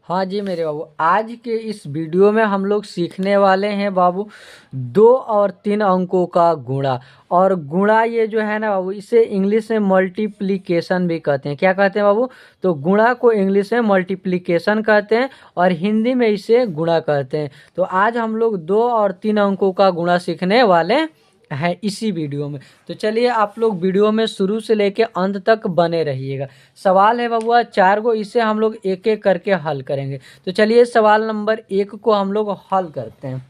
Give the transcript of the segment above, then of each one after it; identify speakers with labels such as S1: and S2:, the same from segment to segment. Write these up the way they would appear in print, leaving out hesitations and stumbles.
S1: हाँ जी मेरे बाबू, आज के इस वीडियो में हम लोग सीखने वाले हैं बाबू 2 और 3 अंकों का गुणा। और गुणा ये जो है ना बाबू, इसे इंग्लिश में मल्टीप्लिकेशन भी कहते हैं। क्या कहते हैं बाबू? तो गुणा को इंग्लिश में मल्टीप्लिकेशन कहते हैं और हिंदी में इसे गुणा कहते हैं। तो आज हम लोग 2 और 3 अंकों का गुणा सीखने वाले है इसी वीडियो में। तो चलिए आप लोग वीडियो में शुरू से लेके अंत तक बने रहिएगा। सवाल है बबुआ 4 गो, इसे हम लोग एक एक करके हल करेंगे। तो चलिए सवाल नंबर 1 को हम लोग हल करते हैं।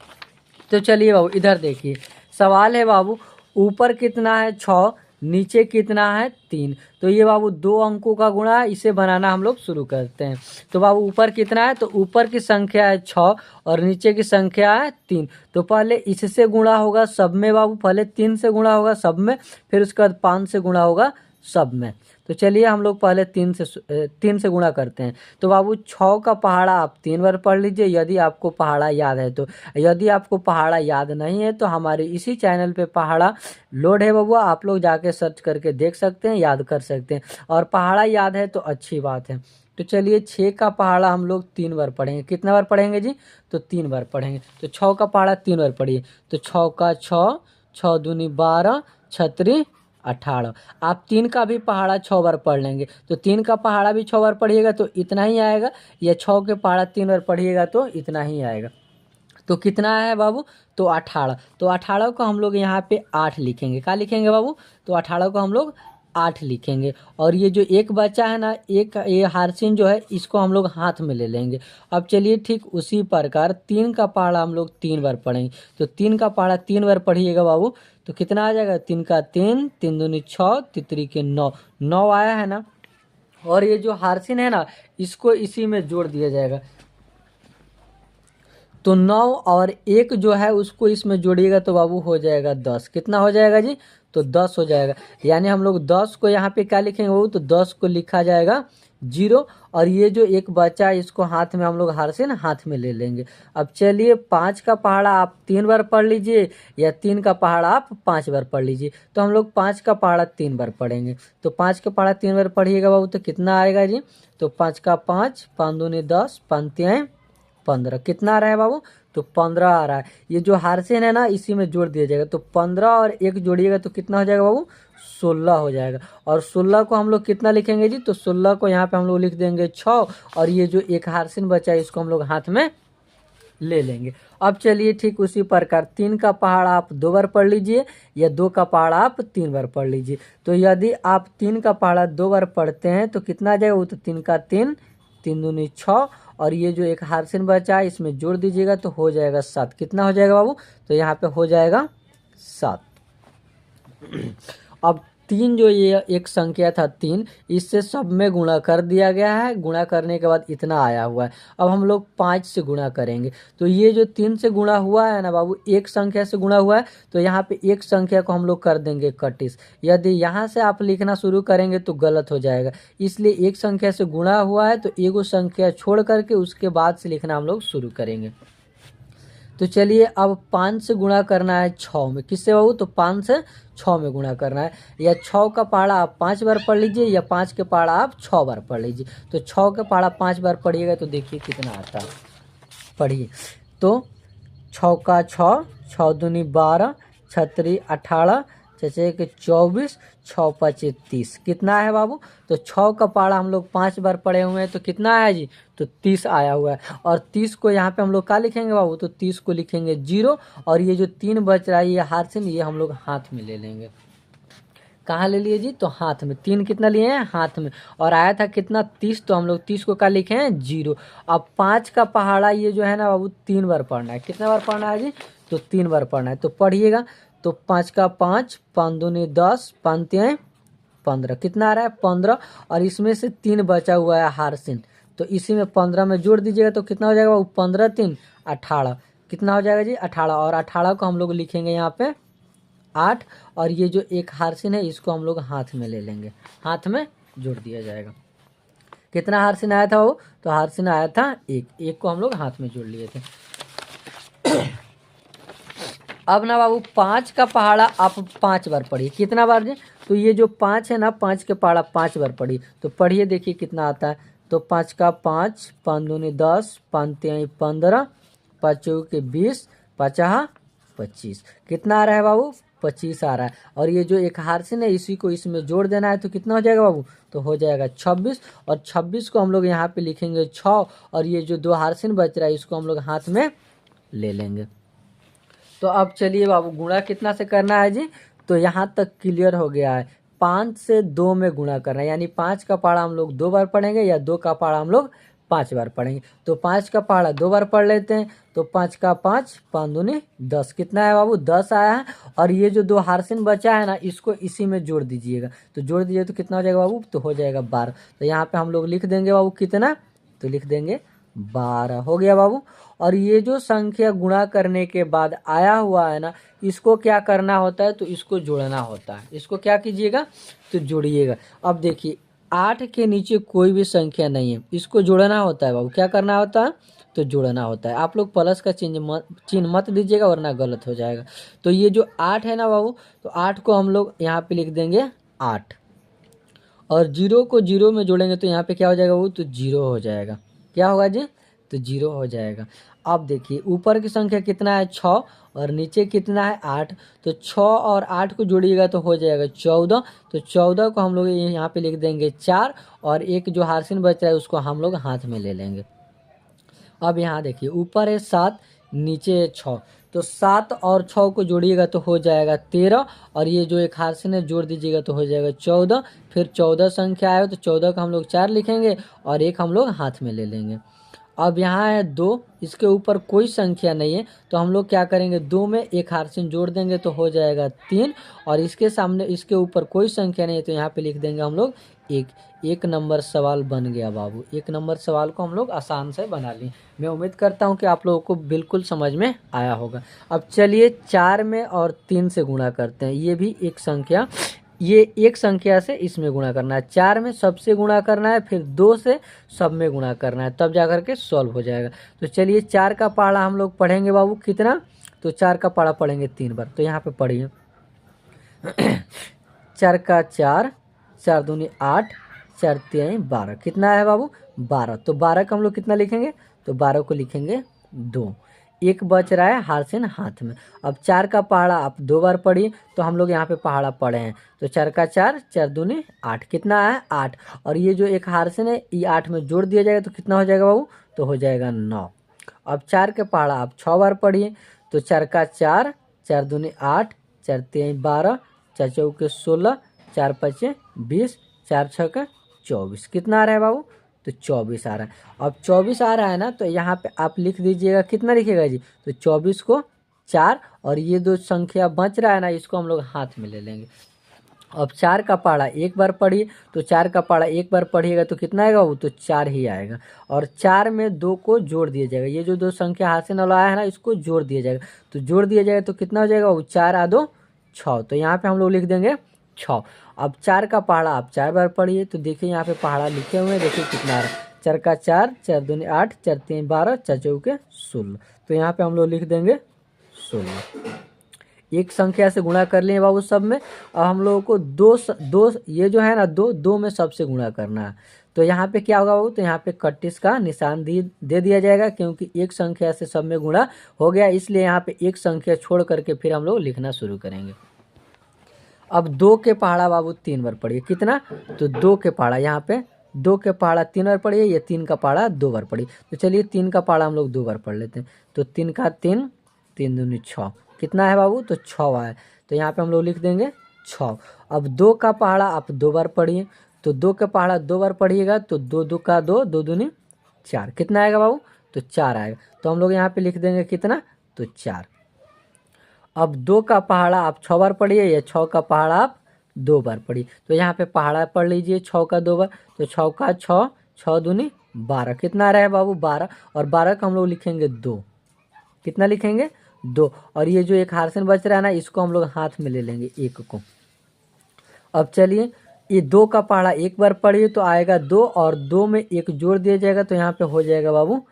S1: तो चलिए बाबू इधर देखिए, सवाल है बाबू ऊपर कितना है 6, नीचे कितना है 3। तो ये बाबू 2 अंकों का गुणा है, इसे बनाना हम लोग शुरू करते हैं। तो बाबू ऊपर कितना है? तो ऊपर की संख्या है 6 और नीचे की संख्या है 3। तो पहले इससे गुणा होगा सब में बाबू, पहले 3 से गुणा होगा सब में, फिर उसके बाद 5 से गुणा होगा सब में। तो चलिए हम लोग पहले 3 से गुणा करते हैं। तो बाबू 6 का पहाड़ा आप 3 बार पढ़ लीजिए यदि आपको पहाड़ा याद है तो। यदि आपको पहाड़ा याद नहीं है तो हमारे इसी चैनल पे पहाड़ा लोड है बबुआ, आप लोग जाके सर्च करके देख सकते हैं, याद कर सकते हैं। और पहाड़ा याद है तो अच्छी बात है। तो चलिए 6 का पहाड़ा हम लोग 3 बार पढ़ेंगे। कितना बार पढ़ेंगे जी? तो 3 बार पढ़ेंगे। तो 6 का पहाड़ा 3 बार पढ़िए। तो 6 का 6, 6 दूनी 12, 6 18। आप 3 का भी पहाड़ा 6 बार पढ़ लेंगे। तो 3 का पहाड़ा भी 6 बार पढ़िएगा तो इतना ही आएगा, या 6 के पहाड़ा 3 बार पढ़िएगा तो इतना ही आएगा। तो कितना है बाबू? तो 18। तो 18 को हम लोग यहाँ पे 8 लिखेंगे। क्या लिखेंगे बाबू? तो 18 को हम लोग 8 लिखेंगे। और ये जो एक बचा है ना, एक ये हारसिन जो है, इसको हम लोग हाथ में ले लेंगे। अब चलिए ठीक उसी प्रकार 3 का पहाड़ा हम लोग 3 बार पढ़ेंगे। तो 3 का पहाड़ा 3 बार पढ़िएगा बाबू। तो कितना आ जाएगा? 3 का 3, 3 दूनी 6, तितरी के 9, 9 आया है ना। और ये जो हारसिन है ना, इसको इसी में जोड़ दिया जाएगा। तो 9 और 1 जो है उसको इसमें जोड़िएगा तो बाबू हो जाएगा 10। कितना हो जाएगा जी? तो 10 हो जाएगा। यानी हम लोग 10 को यहाँ पे क्या लिखेंगे बाबू? तो 10 को लिखा जाएगा 0। और ये जो एक बचा है इसको हाथ में हम लोग हार से ना हाथ में ले लेंगे। अब चलिए 5 का पहाड़ा आप 3 बार पढ़ लीजिए, या 3 का पहाड़ा आप 5 बार पढ़ लीजिए। तो हम लोग 5 का पहाड़ा 3 बार पढ़ेंगे। तो 5 का पहाड़ा 3 बार पढ़िएगा बाबू तो कितना आएगा जी? तो 5 का 5, 5 दूनी 10, 5 तियाँ 15। कितना आ रहा है बाबू? तो 15 आ रहा है। ये जो हारसेन है ना, इसी में जोड़ दिया जाएगा। तो 15 और 1 जोड़िएगा तो कितना हो जाएगा बाबू? 16 हो जाएगा। और 16 को हम लोग कितना लिखेंगे जी? तो 16 को यहाँ पे हम लोग लिख देंगे 6। और ये जो एक हारसेन बचा है इसको हम लोग हाथ में ले लेंगे। अब चलिए ठीक उसी प्रकार 3 का पहाड़ा आप 2 बार पढ़ लीजिए, या 2 का पहाड़ा आप 3 बार पढ़ लीजिए। तो यदि आप 3 का पहाड़ा 2 बार पढ़ते हैं तो कितना आ जाएगा? वो तो 3 का 3, 3 दूनी 6, और ये जो एक हारसेन बचा है इसमें जोड़ दीजिएगा तो हो जाएगा 7। कितना हो जाएगा बाबू? तो यहाँ पे हो जाएगा 7। अब 3 जो ये एक संख्या था 3, इससे सब में गुणा कर दिया गया है। गुणा करने के बाद इतना आया हुआ है। अब हम लोग 5 से गुणा करेंगे। तो ये जो 3 से गुणा हुआ है ना बाबू, एक संख्या से गुणा हुआ है, तो यहाँ पे एक संख्या को हम लोग कर देंगे कटिस। यदि यहाँ से आप लिखना शुरू करेंगे तो गलत हो जाएगा। इसलिए एक संख्या से गुणा हुआ है तो एगो संख्या छोड़ करके उसके बाद से लिखना हम लोग शुरू करेंगे। तो चलिए अब 5 से गुणा करना है 6 में। किससे बाबू? तो 5 से 6 में गुणा करना है। या 6 का पहाड़ा आप 5 बार पढ़ लीजिए, या 5 के पहाड़ा आप 6 बार पढ़ लीजिए। तो 6 का पहाड़ा 5 बार पढ़िएगा तो देखिए कितना आता है। पढ़िए। तो 6 का 6, 6 दूनी 12, 6 18, 6 के 24, 6 5 30। कितना है बाबू? तो 6 का पहाड़ा हम लोग 5 बार पढ़े हुए हैं तो कितना आया जी? तो 30 आया हुआ है। और 30 को यहाँ पे हम लोग क्या लिखेंगे बाबू? तो 30 को लिखेंगे 0। और ये जो 3 बच रहा है ये हारसेन, ये हम लोग हाथ में ले लेंगे। कहाँ ले लिए जी? तो हाथ में। 3 कितना लिए हैं? हाथ में। और आया था कितना? 30। तो हम लोग 30 को क्या लिखे हैं? 0। अब 5 का पहाड़ा ये जो है ना बाबू 3 बार पढ़ना है। कितना बार पढ़ना है जी? तो 3 बार पढ़ना है। तो पढ़िएगा। तो 5 का 5, 5 दूनी 10, 5 तियाँ 15। कितना आ रहा है? 15। और इसमें से 3 बचा हुआ है हारसिन, तो इसी में 15 में जोड़ दीजिएगा तो कितना हो जाएगा बाबू? 15 3 18। कितना हो जाएगा जी? 18। और 18 को हम लोग लिखेंगे यहाँ पे 8। और ये जो एक हारसिन है इसको हम लोग हाथ में ले लेंगे, हाथ में जोड़ दिया जाएगा। कितना हारसिन आया था वो? तो हारसिन आया था 1। 1 को हम लोग हाथ में जोड़ लिए थे। अब ना बाबू 5 का पहाड़ा आप 5 बार पढ़िए। कितना बार जी? तो ये जो 5 है ना, 5 के पहाड़ा 5 बार पढ़िए। तो पढ़िए देखिए कितना आता है। तो 5 का 5, 5 दूनी 10, 5 तिहाई 15, 5 चौके 20, 5 25। कितना आ रहा है बाबू? 25 आ रहा है। और ये जो एक हार्सिन है इसी को इसमें जोड़ देना है, तो कितना हो जाएगा बाबू? तो हो जाएगा 26। और 26 को हम लोग यहाँ पे लिखेंगे 6, और ये जो 2 हार्सिन बच रहा है इसको हम लोग हाथ में ले लेंगे। तो अब चलिए बाबू गुणा कितना से करना है जी? तो यहाँ तक क्लियर हो गया है। 5 से 2 में गुणा करना है, यानी 5 का पहाड़ा हम लोग 2 बार पढ़ेंगे या 2 का पहाड़ा हम लोग 5 बार पढ़ेंगे। तो 5 का पहाड़ा 2 बार पढ़ लेते हैं। तो 5 का 5, 5 दूनी 10। कितना है बाबू? 10 आया है। और ये जो 2 हार्सिन बचा है ना इसको इसी में जोड़ दीजिएगा। तो जोड़ दीजिए तो कितना हो जाएगा बाबू? तो हो जाएगा 12। तो यहाँ पे हम लोग लिख देंगे बाबू कितना? तो लिख देंगे 12। हो गया बाबू। और ये जो संख्या गुणा करने के बाद आया हुआ है ना इसको क्या करना होता है? तो इसको जोड़ना होता है। इसको क्या कीजिएगा? तो जोड़िएगा। अब देखिए 8 के नीचे कोई भी संख्या नहीं है, इसको जोड़ना होता है बाबू। क्या करना होता है? तो जोड़ना होता है। आप लोग प्लस का चिन्ह मत दीजिएगा वरना गलत हो जाएगा। तो ये जो 8 है ना बाबू, तो 8 को हम लोग यहाँ पे लिख देंगे 8, और 0 को 0 में जोड़ेंगे तो यहाँ पे क्या हो जाएगा बाबू? तो 0 हो जाएगा। क्या होगा जी? तो 0 हो जाएगा। अब देखिए ऊपर की संख्या कितना है? 6, और नीचे कितना है? 8। तो 6 और 8 को जोड़िएगा तो हो जाएगा 14। तो 14 को हम लोग यहाँ पे लिख देंगे 4, और एक जो हार्सिन बच रहा है उसको हम लोग हाथ में ले लेंगे। अब यहाँ देखिए ऊपर है 7, नीचे है 6। तो 7 और 6 को जोड़िएगा तो हो जाएगा 13, और ये जो एक हार्सिन है जोड़ दीजिएगा तो हो जाएगा 14। फिर 14 संख्या है तो 14 का हम लोग 4 लिखेंगे और एक हम लोग हाथ में ले लेंगे। अब यहाँ है 2, इसके ऊपर कोई संख्या नहीं है तो हम लोग क्या करेंगे? 2 में एक हार्सिन जोड़ देंगे तो हो जाएगा 3, और इसके सामने इसके ऊपर कोई संख्या नहीं है तो यहाँ पे लिख देंगे हम लोग 1। 1 नंबर सवाल बन गया बाबू। 1 नंबर सवाल को हम लोग आसान से बना लिए। मैं उम्मीद करता हूँ कि आप लोगों को बिल्कुल समझ में आया होगा। अब चलिए 4 में और 3 से गुणा करते हैं। ये भी एक संख्या, ये एक संख्या से इसमें गुणा करना है। 4 में सबसे गुणा करना है, फिर 2 से सब में गुणा करना है, तब जाकर के सॉल्व हो जाएगा। तो चलिए 4 का पहाड़ा हम लोग पढ़ेंगे बाबू कितना? तो 4 का पहाड़ा पढ़ेंगे 3 बार। तो यहाँ पे पढ़िए 4 का 4, 4 दूनी 8, 4 तिहाई 12। कितना है बाबू? 12। तो 12 का हम लोग कितना लिखेंगे? तो 12 को लिखेंगे 2। एक बच रहा है हार्सिन हाथ में। अब 4 का पहाड़ा आप 2 बार पढ़िए, तो हम लोग यहाँ पे पहाड़ा पढ़े हैं। तो 4 का 4, 4 दूनी 8। कितना है? 8। और ये जो एक हार्सिन है ये 8 में जोड़ दिया जाएगा तो कितना हो जाएगा बाबू? तो हो जाएगा 9। अब 4 के पहाड़ा आप 6 बार पढ़िए। तो 4 का 4, 4 दूनी 8, 4 तिहाई 12, 4 चौके 16, 4 पचे 20, 4 छक्के 24। कितना आ रहा है बाबू? तो 24 आ रहा है। अब 24 आ रहा है ना तो यहाँ पे आप लिख दीजिएगा, कितना लिखिएगा जी? तो 24 को 4, और ये दो संख्या बच रहा है ना इसको हम लोग हाथ में ले लेंगे। अब 4 का पहाड़ा 1 बार पढ़िए। तो 4 का पहाड़ा 1 बार पढ़िएगा तो कितना आएगा वो? तो 4 ही आएगा। और 4 में 2 को जोड़ दिया जाएगा। ये जो 2 संख्या हासिल वाला आया है ना इसको जोड़ दिया जाएगा। तो जोड़ दिया जाएगा तो कितना हो जाएगा वो? 4 आ 2 6। तो यहाँ पे हम लोग लिख देंगे 6। अब 4 का पहाड़ा आप 4 बार पढ़िए। तो देखिए यहाँ पे पहाड़ा लिखे हुए हैं, देखिए कितना आ रहा है। 4 का 4, 4 दूनी 8, 4 तीन 12, 4 चौके 16। तो यहाँ पे हम लोग लिख देंगे 16। एक संख्या से गुणा कर लिए बाबू सब में। अब हम लोगों को दो ये जो है ना दो में सबसे गुणा करना है। तो यहाँ पे क्या होगा बाबू? तो यहाँ पे 31 का निशान दे दिया जाएगा, क्योंकि एक संख्या से सब में गुणा हो गया, इसलिए यहाँ पे एक संख्या छोड़ करके फिर हम लोग लिखना शुरू करेंगे। अब 2 के पहाड़ा बाबू 3 बार पढ़िए। कितना? तो 2 के पहाड़ा यहाँ पे 2 के पहाड़ा 3 बार पढ़िए, या 3 का पहाड़ा 2 बार पढ़िए। तो चलिए 3 का पहाड़ा हम लोग 2 बार पढ़ लेते हैं। तो 3 का 3, 3 दूनी 6। कितना है बाबू? तो 6 है। तो यहाँ पे हम लोग लिख देंगे 6। अब 2 का पहाड़ा आप 2 बार पढ़िए। तो 2 का पहाड़ा 2 बार पढ़िएगा तो 2 2 का 2, 2 दूनी 4। कितना आएगा बाबू? तो 4 आएगा। तो हम लोग यहाँ पे लिख देंगे कितना? तो 4। अब 2 का पहाड़ा आप 6 बार पढ़िए, या 6 का पहाड़ा आप 2 बार पढ़िए। तो यहाँ पे पहाड़ा पढ़ लीजिए 6 का 2 बार। तो 6 का 6, 6 दूनी 12। कितना आ रहा है बाबू? 12। और 12 का हम लोग लिखेंगे 2। कितना लिखेंगे? 2। और ये जो एक हार्सिन बच रहा है ना इसको हम लोग हाथ में ले लेंगे 1 को। अब चलिए ये 2 का पहाड़ा 1 बार पढ़िए तो आएगा 2, और 2 में 1 जोड़ दिया जाएगा तो यहाँ पे हो जाएगा बाबू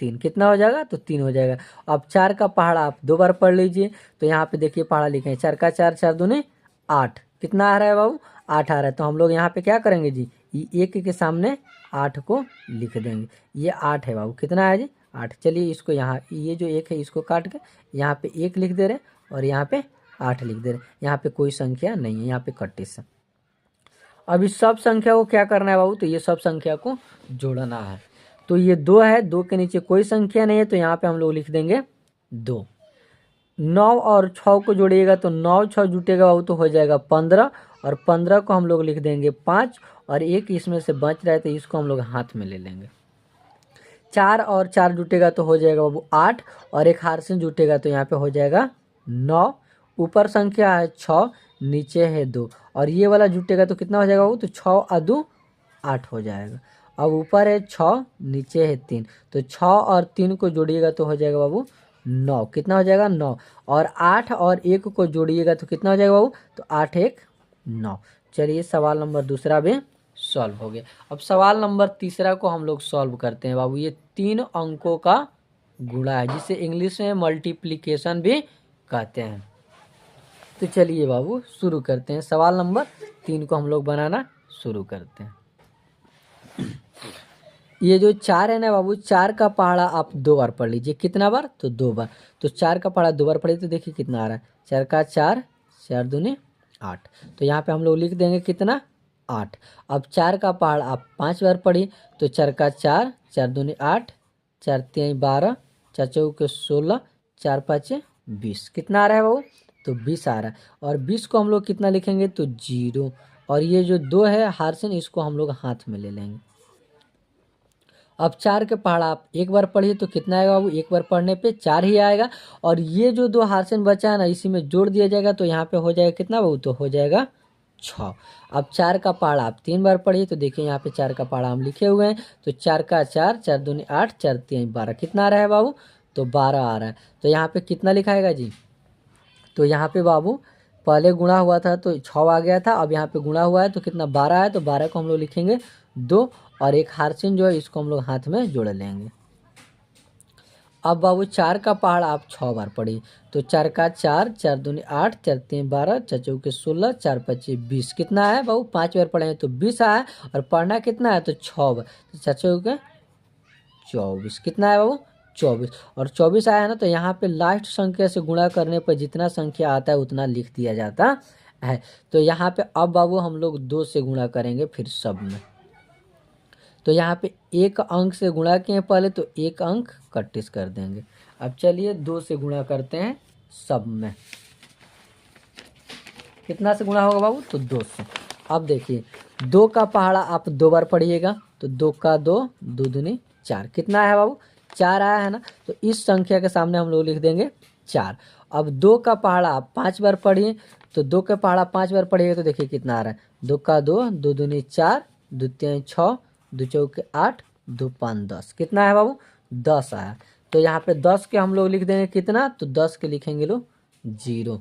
S1: 3। कितना हो जाएगा? तो 3 हो जाएगा। अब 4 का पहाड़ा आप 2 बार पढ़ लीजिए। तो यहाँ पे देखिए पहाड़ा लिखे 4 का 4, 4 दूनी 8। कितना आ रहा है बाबू? 8 आ रहा है। तो हम लोग यहाँ पे क्या करेंगे जी? ये 1 के सामने 8 को लिख देंगे। ये 8 है बाबू, कितना है जी 8। चलिए इसको यहाँ, ये जो 1 है इसको काट के यहाँ पे 1 लिख दे रहे हैं और यहाँ पे 8 लिख दे रहे हैं। यहाँ पे कोई संख्या नहीं है, यहाँ पे 31 है। अब इस सब संख्या को क्या करना है बाबू, तो ये सब संख्या को जोड़ना है। तो ये 2 है, 2 के नीचे कोई संख्या नहीं है, तो यहाँ पे हम लोग लिख देंगे 2। 9 और 6 को जोड़िएगा तो 9 6 जुटेगा बाबू तो हो जाएगा 15, और 15 को हम लोग लिख देंगे 5, और 1 इसमें से बच रहा है तो इसको हम लोग हाथ में ले लेंगे। 4 और 4 जुटेगा तो हो जाएगा बाबू 8, और एक हार से जुटेगा तो यहाँ पे हो जाएगा 9। ऊपर संख्या है 6, नीचे है 2, और ये वाला जुटेगा तो कितना हो जाएगा बाबू, तो 6 और 2 8 हो जाएगा। अब ऊपर है 6, नीचे है 3, तो 6 और 3 को जोड़िएगा तो हो जाएगा बाबू 9। कितना हो जाएगा 9, और 8 और 1 को जोड़िएगा तो कितना हो जाएगा बाबू, तो 8 1 9। चलिए सवाल नंबर दूसरा भी सॉल्व हो गया। अब सवाल नंबर तीसरा को हम लोग सॉल्व करते हैं बाबू। ये 3 अंकों का गुणा है, जिसे इंग्लिश में मल्टीप्लिकेशन भी कहते हैं। तो चलिए बाबू शुरू करते हैं। सवाल नंबर 3 को हम लोग बनाना शुरू करते हैं। ये जो 4 है ना बाबू, 4 का पहाड़ा आप 2 बार पढ़ लीजिए। कितना बार, तो 2 बार। तो 4 का पहाड़ा 2 बार पढ़िए तो देखिए कितना आ रहा है, 4 का 4, 4 दूनी 8। तो यहाँ पे हम लोग लिख देंगे कितना 8। अब 4 का पहाड़ा आप 5 बार पढ़िए तो 4 का 4, 4 दूनी 8, 4 3 12, 4 चौके 16, 4 5 20। कितना आ रहा है बाबू, तो 20 आ रहा है। और 20 को हम लोग कितना लिखेंगे, तो 0, और ये जो 2 है हार्सन, इसको हम लोग हाथ में ले लेंगे। अब 4 के पहाड़ा आप 1 बार पढ़िए तो कितना आएगा बाबू, 1 बार पढ़ने पे 4 ही आएगा, और ये जो 2 हार्सन बचा है ना इसी में जोड़ दिया जाएगा तो यहाँ पे हो जाएगा कितना बाबू, तो हो जाएगा 6। अब 4 का पहाड़ा आप 3 बार पढ़िए तो देखिए यहाँ पे 4 का पहाड़ा हम लिखे हुए हैं, तो 4 का 4, 4 दूनी 8, 4 3 12। कितना आ रहा है बाबू, तो 12 आ रहा है। तो यहाँ पे कितना लिखाएगा जी, तो यहाँ पे बाबू पहले गुणा हुआ था तो 6 आ गया था, अब यहाँ पे गुणा हुआ है तो कितना 12 है, तो 12 को हम लोग लिखेंगे 2, और एक हार्सिन जो है इसको हम लोग हाथ में जोड़ लेंगे। अब बाबू 4 का पहाड़ आप 6 बार पढ़िए तो 4 का 4, 4 दूनी 8, 4 3 12, 4 चौके 16, 4 5 20। कितना है बाबू, 5 बार पढ़े तो 20 आया, और पढ़ना कितना है, तो 6 बार, तो 4 चौके 24। कितना है बाबू, 24, और 24 आया ना, तो यहाँ पे लास्ट संख्या से गुणा करने पर जितना संख्या आता है उतना लिख दिया जाता है। तो यहाँ पे अब बाबू हम लोग 2 से गुणा करेंगे फिर सब में। तो यहाँ पे 1 अंक से गुणा किए पहले तो 1 अंक कट्टिस कर देंगे। अब चलिए 2 से गुणा करते हैं सब में। कितना से गुणा होगा बाबू, तो 2 से। अब देखिए 2 का पहाड़ा आप 2 बार पढ़िएगा तो 2 का 2, 2 दूनी 4। कितना है बाबू, 4 आया है ना, तो इस संख्या के सामने हम लोग लिख देंगे 4। अब 2 का पहाड़ा आप 5 बार पढ़िए तो 2 का पहाड़ा 5 बार पढ़िएगा तो देखिए कितना आ रहा है, 2 का 2, 2 दूनी 4, 2 3 6, 2 चौके 8, 2 5 10। कितना है बाबू, 10 आया। तो यहाँ पे 10 के हम लोग लिख देंगे कितना, तो 10 के लिखेंगे लोग 0।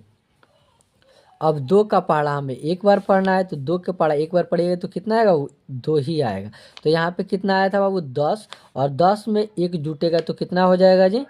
S1: अब 2 का पहाड़ा हमें 1 बार पढ़ना है तो 2 के पहाड़ा 1 बार पढ़िएगा तो कितना आएगा, 2 ही आएगा। तो यहाँ पे कितना आया था बाबू, 10, और 10 में 1 जुटेगा तो कितना हो जाएगा जी,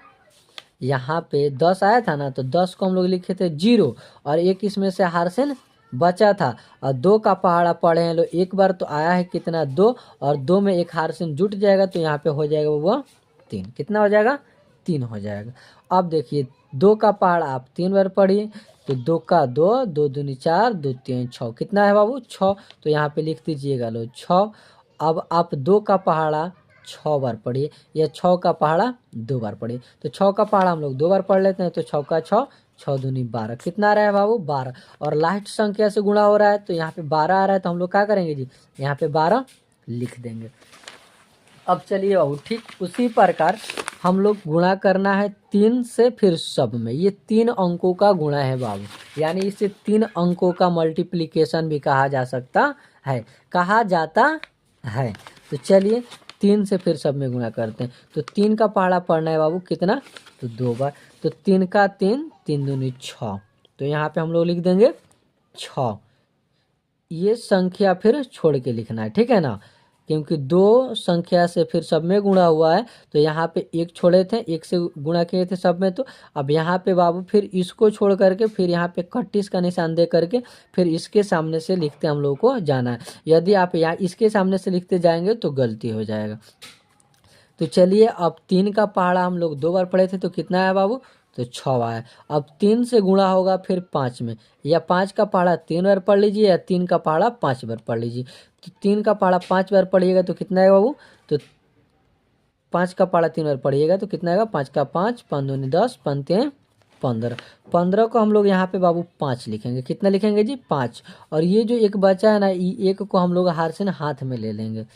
S1: यहाँ पे 10 आया था ना, तो 10 को हम लोग लिखे थे 0, और 1 इसमें से हार्सन बचा था, और 2 का पहाड़ा पढ़े हैं लोग 1 बार तो आया है कितना 2, और 2 में 1 हार्सन जुट जाएगा तो यहाँ पे हो जाएगा वो 3। कितना हो जाएगा, 3 हो जाएगा। अब देखिए 2 का पहाड़ा आप 3 बार पढ़िए तो 2 का 2, 2 दूनी 4, 2 3 6। कितना है बाबू, 6। तो यहाँ पे लिख दीजिएगा लो 6। अब आप 2 का पहाड़ा 6 बार पढ़िए, या 6 का पहाड़ा 2 बार पढ़िए। तो 6 का पहाड़ा हम लोग 2 बार पढ़ लेते हैं तो 6 का 6, 6 दूनी 12। कितना आ रहा है बाबू, 12, और लास्ट संख्या से गुणा हो रहा है तो यहाँ पे 12 आ रहा है, तो हम लोग क्या करेंगे जी, यहाँ पे 12 लिख देंगे। अब चलिए बाबू ठीक उसी प्रकार हम लोग गुणा करना है 3 से फिर सब में। ये 3 अंकों का गुणा है बाबू, यानी इसे 3 अंकों का मल्टीप्लिकेशन भी कहा जा सकता है, कहा जाता है। तो चलिए 3 से फिर सब में गुणा करते हैं। तो 3 का पहाड़ा पढ़ना है बाबू कितना, तो 2 बार। तो 3 का 3, 3 दूनी 6। तो यहाँ पे हम लोग लिख देंगे 6। ये संख्या फिर छोड़ के लिखना है, ठीक है ना। क्योंकि 2 संख्या से फिर सब में गुणा हुआ है, तो यहाँ पे 1 छोड़े थे, 1 से गुणा किए थे सब में। तो अब यहाँ पे बाबू फिर इसको छोड़ करके फिर यहाँ पे 31 का निशान दे करके फिर इसके सामने से लिखते हम लोग को जाना है। यदि आप यहाँ इसके सामने से लिखते जाएंगे तो गलती हो जाएगा। तो चलिए, अब 3 का पहाड़ा हम लोग 2 बार पढ़े थे, तो कितना है बाबू? तो 6 है। अब 3 से गुणा होगा फिर 5 में, या 5 का पहाड़ा 3 बार पढ़ लीजिए, या 3 का पहाड़ा 5 बार पढ़ लीजिए। तो 3 का पहाड़ा 5 बार पढ़िएगा तो कितना है बाबू? तो 5 का पहाड़ा 3 बार पढ़िएगा तो कितना आएगा? 5 का 5, 5 दूनी 10, 5 3 15। 15 को हम लोग यहाँ पे बाबू 5 लिखेंगे। कितना लिखेंगे जी? 5। और ये जो एक बचा है ना, ये एक को हम लोग हाथ में ले लेंगे।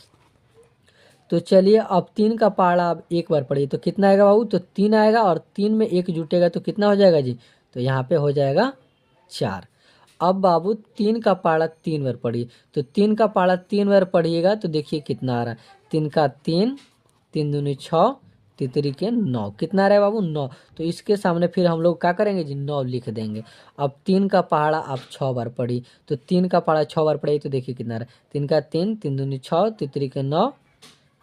S1: तो चलिए, अब 3 का पहाड़ा आप एक बार पढ़िए तो कितना आएगा बाबू? तो 3 आएगा, और 3 में 1 जुटेगा तो कितना हो जाएगा जी? तो यहाँ पे हो जाएगा 4। अब बाबू 3 का पहाड़ा 3 बार पढ़िए, तो 3 का पहाड़ा 3 बार पढ़िएगा तो देखिए कितना आ रहा है। 3 का 3, 3 दूनी 6, तितरी के 9। कितना आ रहा है बाबू? 9। तो इसके सामने फिर हम लोग क्या करेंगे जी? 9 लिख देंगे। अब 3 का पहाड़ा आप 6 बार पढ़ी, तो 3 का पहाड़ा 6 बार पढ़ी तो देखिए कितना आ रहा है। 3 का 3, 3 दूनी 6, तितरी के 9,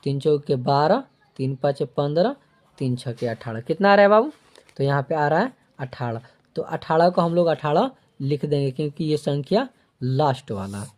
S1: 3 चौके 12, 3 5 15, 3 6 के 18। कितना आ रहा है बाबू? तो यहाँ पे आ रहा है 18। तो 18 को हम लोग 18 लिख देंगे, क्योंकि ये संख्या लास्ट वाला है।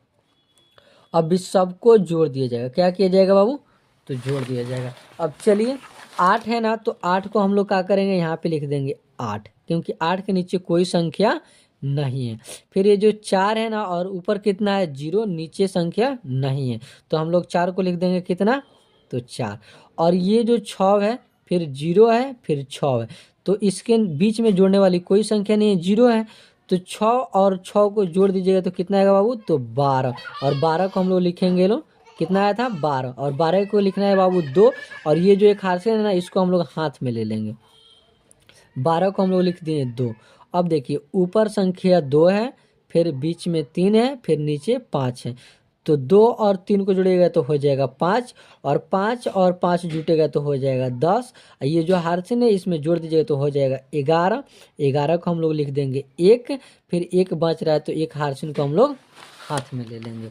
S1: अब इस सबको जोड़ दिया जाएगा। क्या किया जाएगा बाबू? तो जोड़ दिया जाएगा। अब चलिए, 8 है ना, तो 8 को हम लोग क्या करेंगे? यहाँ पे लिख देंगे 8, क्योंकि 8 के नीचे कोई संख्या नहीं है। फिर ये जो 4 है ना, और ऊपर कितना है? 0, नीचे संख्या नहीं है, तो हम लोग 4 को लिख देंगे कितना? तो 4। और ये जो 6 है, फिर 0 है, फिर 6 है, तो इसके बीच में जोड़ने वाली कोई संख्या नहीं है, 0 है। तो 6 और 6 को जोड़ दीजिएगा तो कितना आएगा बाबू? तो 12। और 12 को हम लोग लिखेंगे लो, कितना आया था? 12। और 12 को लिखना है बाबू 2, और ये जो एक हाथ है ना, इसको हम लोग हाथ में ले लेंगे। 12 को हम लोग लिख दिए 2। अब देखिए, ऊपर संख्या 2 है, फिर बीच में 3 है, फिर नीचे 5 है। तो 2 और 3 को जोड़ेगा तो हो जाएगा 5, और 5 और 5 जुटेगा तो हो जाएगा 10। ये जो हार्सिन है, इसमें जोड़ दीजिएगा तो हो जाएगा 11। 11 को हम लोग लिख देंगे 1, फिर 1 बच रहा है तो एक हार्सिन को हम लोग हाथ में ले लेंगे।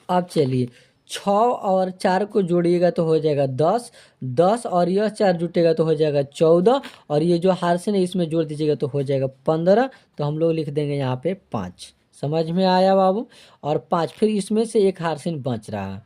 S1: अब चलिए, 6 और 4 को जोड़िएगा तो हो जाएगा 10, 10 और यह 4 जुटेगा तो हो जाएगा 14, और ये जो हार्सिन है इसमें जोड़ दीजिएगा तो हो जाएगा 15। तो हम लोग लिख देंगे यहाँ पे 5। समझ में आया बाबू? और 5, फिर इसमें से एक हार्सिन बच रहा है।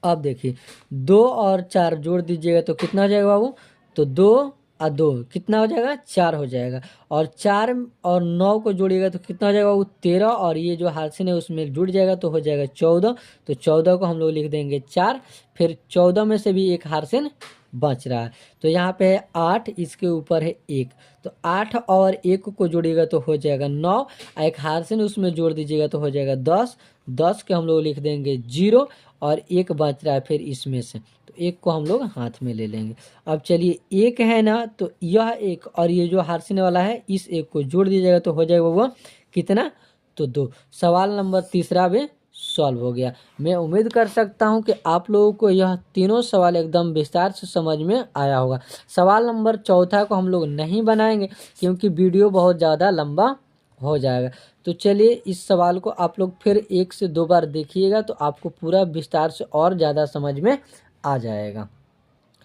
S1: अब देखिए, 2 और 4 जोड़ दीजिएगा तो कितना हो जाएगा बाबू? तो 2 और 2 कितना हो जाएगा? 4 हो जाएगा। और 4 और 9 को जोड़िएगा तो कितना हो जाएगा बाबू? 13, और ये जो हार्सिन है उसमें जुड़ जाएगा तो हो जाएगा 14। तो 14 को हम लोग लिख देंगे 4, फिर 14 में से भी एक हार्सिन बच रहा है, तो यहाँ पे है 8, इसके ऊपर है 1। तो 8 और 1 को जोड़िएगा तो हो जाएगा 9, एक हार्सिन उसमें जोड़ दीजिएगा तो हो जाएगा 10। 10 के हम लोग लिख देंगे 0, और 1 बच रहा है फिर इसमें से, तो 1 को हम लोग हाथ में ले लेंगे। अब चलिए, 1 है ना, तो यह 1 और ये जो हार्सिन वाला है, इस 1 को जोड़ दीजिएगा तो हो जाएगा वो कितना? तो 2। सवाल नंबर तीसरा भी सॉल्व हो गया। मैं उम्मीद कर सकता हूं कि आप लोगों को यह तीनों सवाल एकदम विस्तार से समझ में आया होगा। सवाल नंबर चौथा को हम लोग नहीं बनाएंगे, क्योंकि वीडियो बहुत ज़्यादा लंबा हो जाएगा। तो चलिए, इस सवाल को आप लोग फिर 1 से 2 बार देखिएगा तो आपको पूरा विस्तार से और ज़्यादा समझ में आ जाएगा।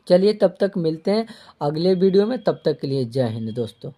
S1: चलिए, तब तक मिलते हैं अगले वीडियो में। तब तक के लिए जय हिंद दोस्तों।